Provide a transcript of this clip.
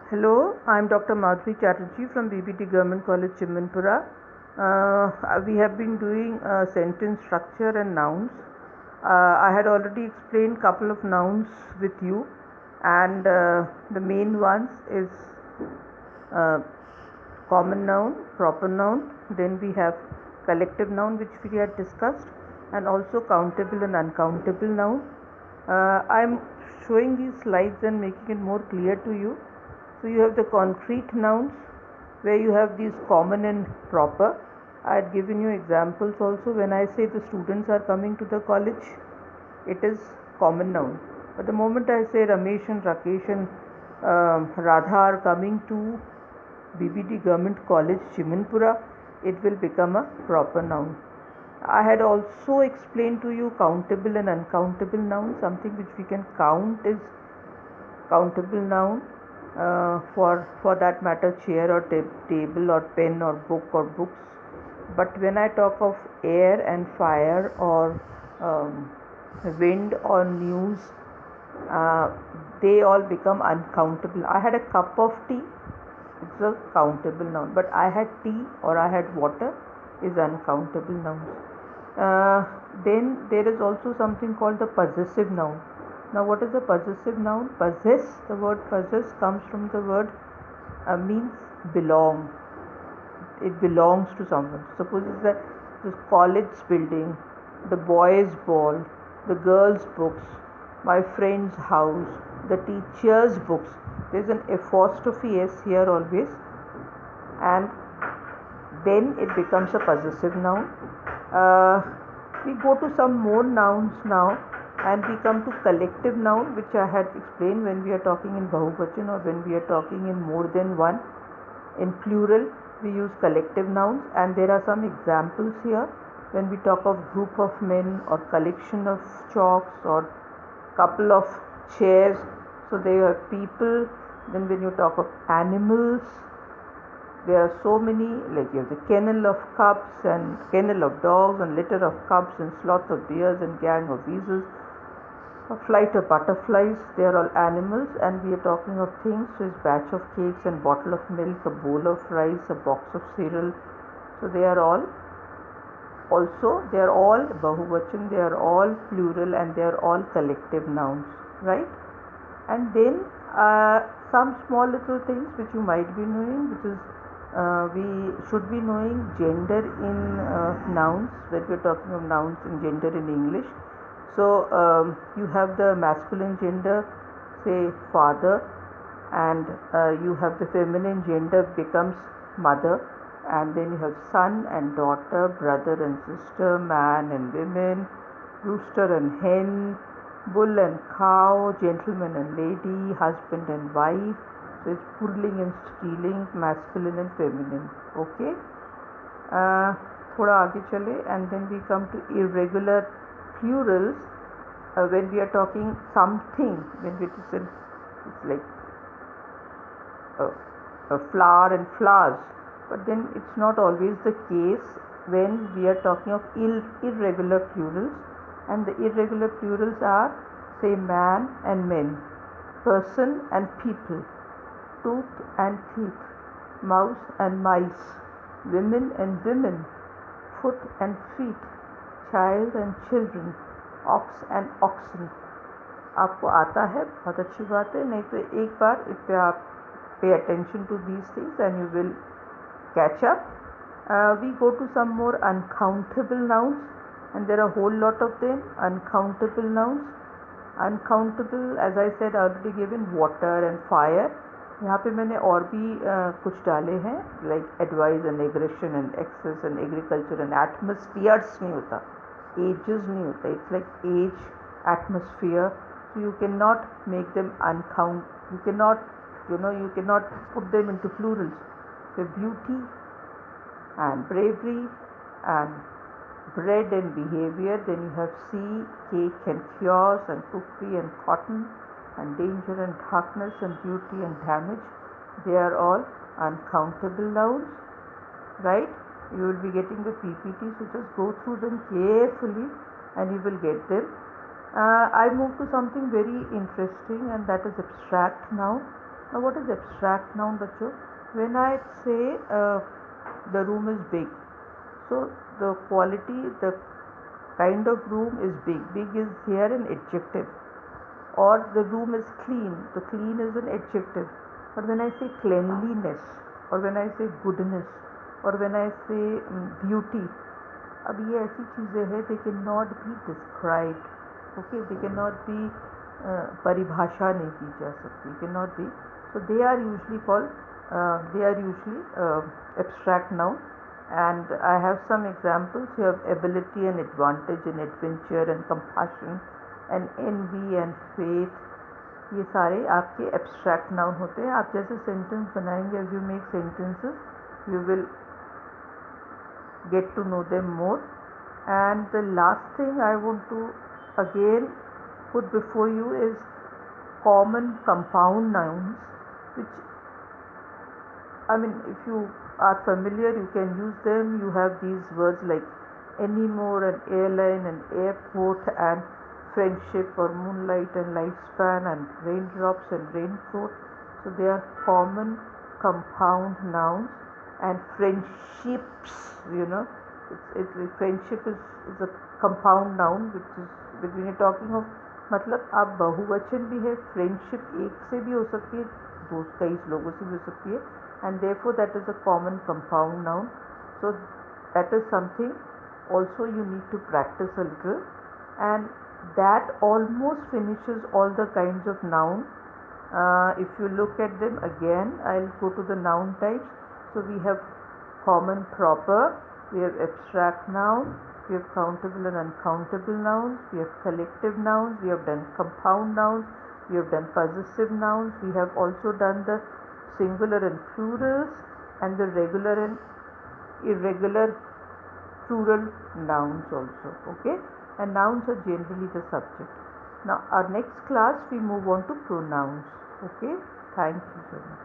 Hello, I'm Dr. Madhuri Chatterjee from BBT Government College, Chimanpura. We have been doing sentence structure and nouns. I had already explained couple of nouns with you, and the main ones is uh, common noun, proper noun, then we have collective noun which we had discussed, and also countable and uncountable noun. I'm showing these slides and making it more clear to you. So you have the concrete nouns where you have these common and proper. I had given you examples also. When I say the students are coming to the college, it is common noun. But the moment I say Ramesh and Rakesh and Radha are coming to BBT Government College, Chimanpura, it will become a proper noun. I had also explained to you countable and uncountable nouns. Something which we can count is countable noun. For that matter, chair or table or pen or book or books. But when I talk of air and fire or wind or news, uh, they all become uncountable. I had a cup of tea, it's a countable noun, but I had tea or I had water is uncountable nouns. Then there is also something called the possessive noun. Now, what is a possessive noun? Possess, the word possess comes from the word means belong. It belongs to someone. Suppose it's the college building, the boys' ball, the girls' books, my friend's house, the teacher's books. There's an apostrophe s here always, and then it becomes a possessive noun. Uh, we go to some more nouns now, and we come to collective noun, which I had explained when we are talking in Bahuvachan or when we are talking in more than one. In plural, we use collective nouns, and there are some examples here. When we talk of group of men or collection of chalks or couple of chairs, so they are people. Then when you talk of animals, there are so many, like you have the kennel of cubs and kennel of dogs and litter of cubs and sloth of bears and gang of weasels, a flight of butterflies. They are all animals, and we are talking of things. So it's batch of cakes and bottle of milk, a bowl of rice, a box of cereal. So they are all they are all bahuvachan, they are all plural, and they are all collective nouns, right? And then some small little things which you might be knowing, which is we should be knowing gender in nouns when we're talking of nouns in gender in English. So you have the masculine gender, say father, and you have the feminine gender becomes mother, and then you have son and daughter, brother and sister, man and women, rooster and hen, bull and cow, gentleman and lady, husband and wife. So it's pulling and stealing, masculine and feminine. Okay. थोड़ा आगे चले, and then we come to irregular plurals. When we are talking something, when it's like a flower and flowers, but then it's not always the case when we are talking of irregular plurals. And the irregular plurals are, say, man and men, person and people, tooth and teeth, mouse and mice, women and women, foot and feet, child and children, ox and oxen. आपको आता है, बहुत अच्छी बात है. नहीं तो एक बार इस पे आप pay attention to these things and you will catch up. We go to some more uncountable nouns, and there are a whole lot of them. Uncountable nouns. Uncountable, as I said, already given, water and fire. यहाँ पे मैंने और भी कुछ डाले हैं, like advice and aggression and excess and agriculture and atmospheres नहीं होता, ages नहीं होता. It's like age, atmosphere. So you cannot make them you cannot put them into plurals. So beauty and bravery and bread and behavior. Then you have sea, cake and cures and cookery and cotton and danger and darkness and duty and damage. They are all uncountable nouns, right? You will be getting the PPT, so just go through them carefully and you will get them. I move to something very interesting, and that is abstract now. Now what is abstract noun बच्चों? When I say the room is big, so the quality, the kind of room is big. Big is here an adjective. Or the room is clean, the clean is an adjective. But when I say cleanliness, or when I say goodness, or when I say beauty, अब ये ऐसी चीज़ें हैं, they cannot be described, okay, they cannot be परिभाषा नहीं की जा सकती, cannot be, so they are usually called abstract noun. And I have some examples. You have ability and advantage and adventure and compassion and envy and faith. ये सारे आपके abstract noun होते हैं. आप जैसे sentence बनाएंगे, as you make sentences, you will get to know them more. And the last thing I want to again put before you is common compound nouns, which, I mean, if you are familiar, you can use them. You have these words like anymore and airline and airport and friendship or moonlight and lifespan and raindrops and raincoat. So they are common compound nouns. And friendships, friendship is a compound noun, which is when you're talking of, मतलब आप बहुवचन भी है, friendship एक से भी हो सकती है, दो कई लोगों से भी हो सकती है, and therefore that is a common compound noun. So that is something also you need to practice a little, and that almost finishes all the kinds of noun. If you look at them again, I'll go to the noun types. So we have common proper, we have abstract noun, we have countable and uncountable nouns, we have collective nouns, we have done compound nouns, we have done possessive nouns, we have also done the singular and plurals, and the regular and irregular plural nouns also, okay? And nouns are generally the subject. Now our next class we move on to pronouns, okay? Thank you so much.